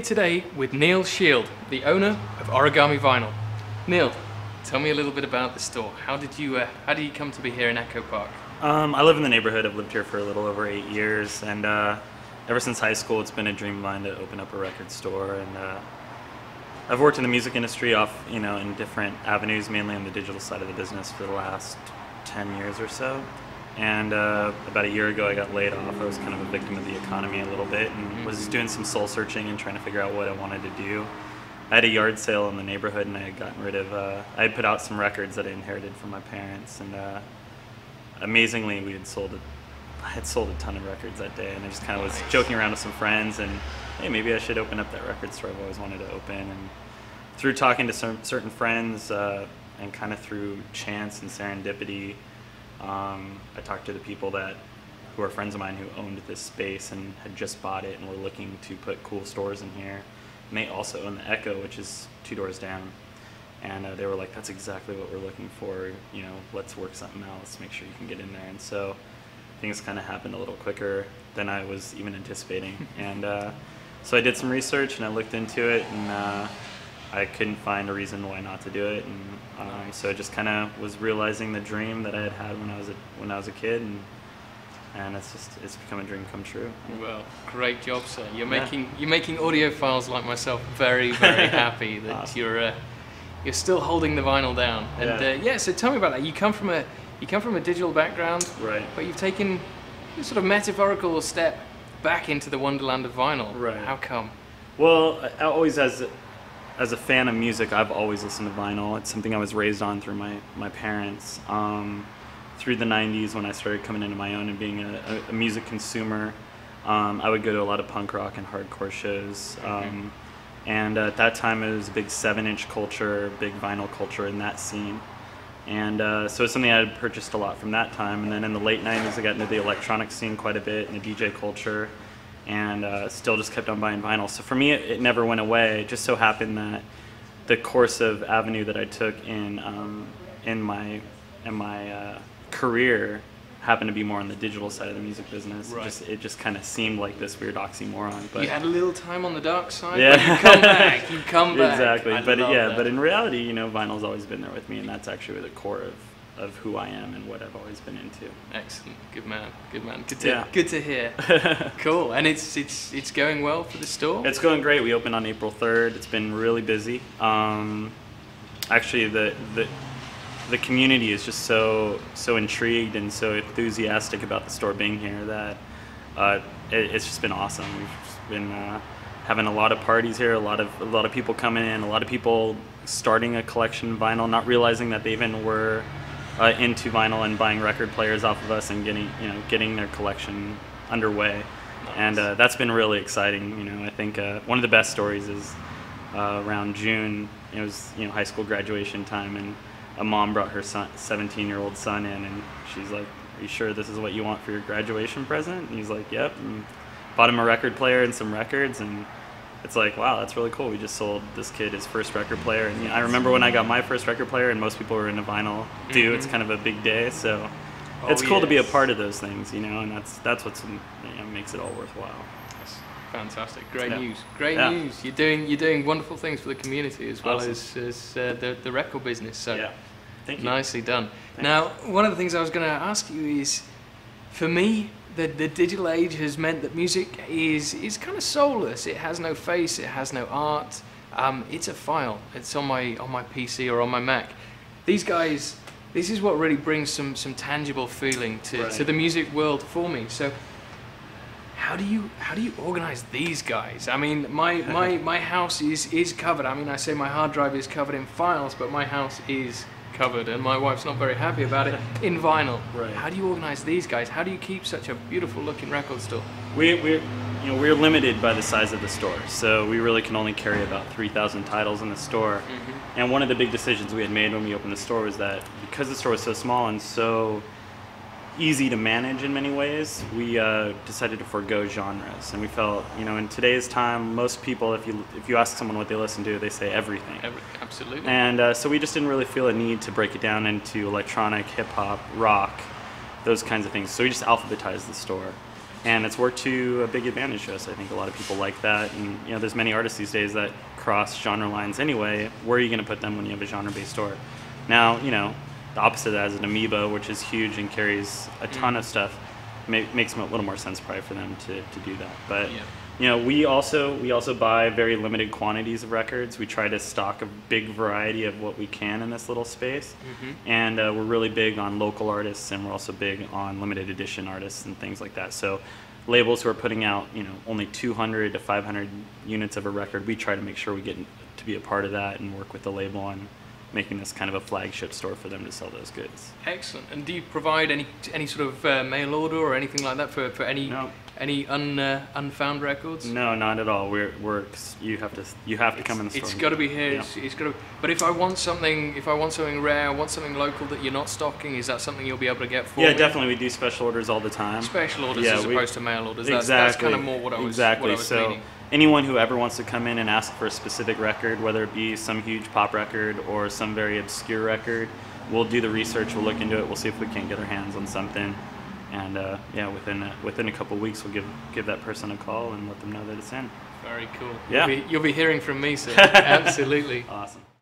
here today with Neil Schield, the owner of Origami Vinyl. Neil, tell me a little bit about the store. How did you come to be here in Echo Park? I live in the neighborhood. I've lived here for a little over 8 years, and ever since high school, it's been a dream of mine to open up a record store. And I've worked in the music industry in different avenues, mainly on the digital side of the business for the last 10 years or so. And about a year ago, I got laid off. I was kind of a victim of the economy a little bit, and was doing some soul searching and trying to figure out what I wanted to do. I had a yard sale in the neighborhood, and I had gotten rid of. I had put out some records that I inherited from my parents, and amazingly, I had sold a ton of records that day, and I just kind of was joking around with some friends, and hey, maybe I should open up that record store I've always wanted to open. And through talking to some certain friends, and kind of through chance and serendipity, I talked to the people who are friends of mine who owned this space and had just bought it and were looking to put cool stores in here. And they also own the Echo, which is 2 doors down. And they were like, that's exactly what we're looking for, let's work something out, let's make sure you can get in there. And so things kind of happened a little quicker than I was even anticipating. And so I did some research and I looked into it, and I couldn't find a reason why not to do it. And so I just kind of was realizing the dream that I had had when I was a kid, and it's become a dream come true. Well, great job, sir. You're making audiophiles like myself very, very happy that awesome. You're still holding the vinyl down. And so tell me about that. You come from a digital background, right? But you've taken a sort of metaphorical step back into the wonderland of vinyl. Right. How come? Well, I always, as a fan of music, I've always listened to vinyl. It's something I was raised on through my parents. Through the 90s, when I started coming into my own and being a music consumer, I would go to a lot of punk rock and hardcore shows. And at that time, it was a big 7-inch culture, big vinyl culture in that scene. And so it's something I had purchased a lot from that time. And then in the late 90s, I got into the electronic scene quite a bit, and the DJ culture, and still just kept on buying vinyl. So for me, it never went away. It just so happened that the course of avenue that I took in my career happened to be more on the digital side of the music business. Right. It just kind of seemed like this weird oxymoron. But you had a little time on the dark side, yeah. But you come back. Exactly. But in reality, vinyl's always been there with me, and that's actually the core of who I am and what I've always been into. Excellent. Good man. Good to hear. Cool. And it's going well for the store? It's going great. We opened on April 3rd. It's been really busy. Actually, the community is just so intrigued and so enthusiastic about the store being here that it's just been awesome. We've just been having a lot of parties here, a lot of people coming in, a lot of people starting a collection of vinyl, not realizing that they even were into vinyl and buying record players off of us and getting their collection underway. Nice. And that's been really exciting. I think one of the best stories is around June. It was high school graduation time, and a mom brought her 17-year-old son in, and she's like, "Are you sure this is what you want for your graduation present?" And he's like, "Yep." And bought him a record player and some records, and it's like, wow, that's really cool. We just sold this kid his first record player, and I remember when I got my first record player, and most people were into vinyl too. It's kind of a big day, so it's cool to be a part of those things, and that's what's makes it all worthwhile. That's fantastic. Great news. Great news. You're doing wonderful things for the community as well as the record business. So thank you. Nicely done. Thanks. Now, one of the things I was going to ask you is, for me, the digital age has meant that music is kind of soulless. It has no face. It has no art. It's a file. It's on my PC or on my Mac. These guys, this is what really brings some tangible feeling to the music world for me. So how do you organize these guys? I mean, my house is covered. I mean, I say my hard drive is covered in files, but my house is covered, and my wife's not very happy about it, in vinyl. Right. How do you organize these guys? How do you keep such a beautiful looking record store? We're limited by the size of the store, so we really can only carry about 3,000 titles in the store. And one of the big decisions we had made when we opened the store was that because the store was so small and so easy to manage in many ways, we decided to forego genres. And we felt, in today's time, most people, if you ask someone what they listen to, they say everything. Absolutely. And so we just didn't really feel a need to break it down into electronic, hip hop, rock, those kinds of things. So we just alphabetized the store. And it's worked to a big advantage to us. I think a lot of people like that. And, you know, there's many artists these days that cross genre lines anyway. Where are you going to put them when you have a genre-based store? Now, you know, the opposite of that is an Amoeba, which is huge and carries a ton of stuff. Makes a little more sense probably for them to do that. But, you know, we also buy very limited quantities of records. We try to stock a big variety of what we can in this little space. And we're really big on local artists, and we're also big on limited edition artists and things like that. So labels who are putting out, you know, only 200 to 500 units of a record, we try to make sure we get to be a part of that and work with the label on making this kind of a flagship store for them to sell those goods. Excellent. And do you provide any sort of mail order or anything like that for any unfound records? No, not at all. You have to come in the store. It's got to be here. Yeah. It's got to. But if I want something rare, I want something local that you're not stocking, is that something you'll be able to get for me? Yeah, definitely. We do special orders all the time. Special orders as opposed to mail orders. Exactly. That's kind of more what I was meaning. Anyone who ever wants to come in and ask for a specific record, whether it be some huge pop record or some very obscure record, we'll do the research, we'll look into it, we'll see if we can't get our hands on something. And within a couple of weeks, we'll give that person a call and let them know that it's in. Very cool. Yeah. You'll be hearing from me soon. Absolutely. Awesome.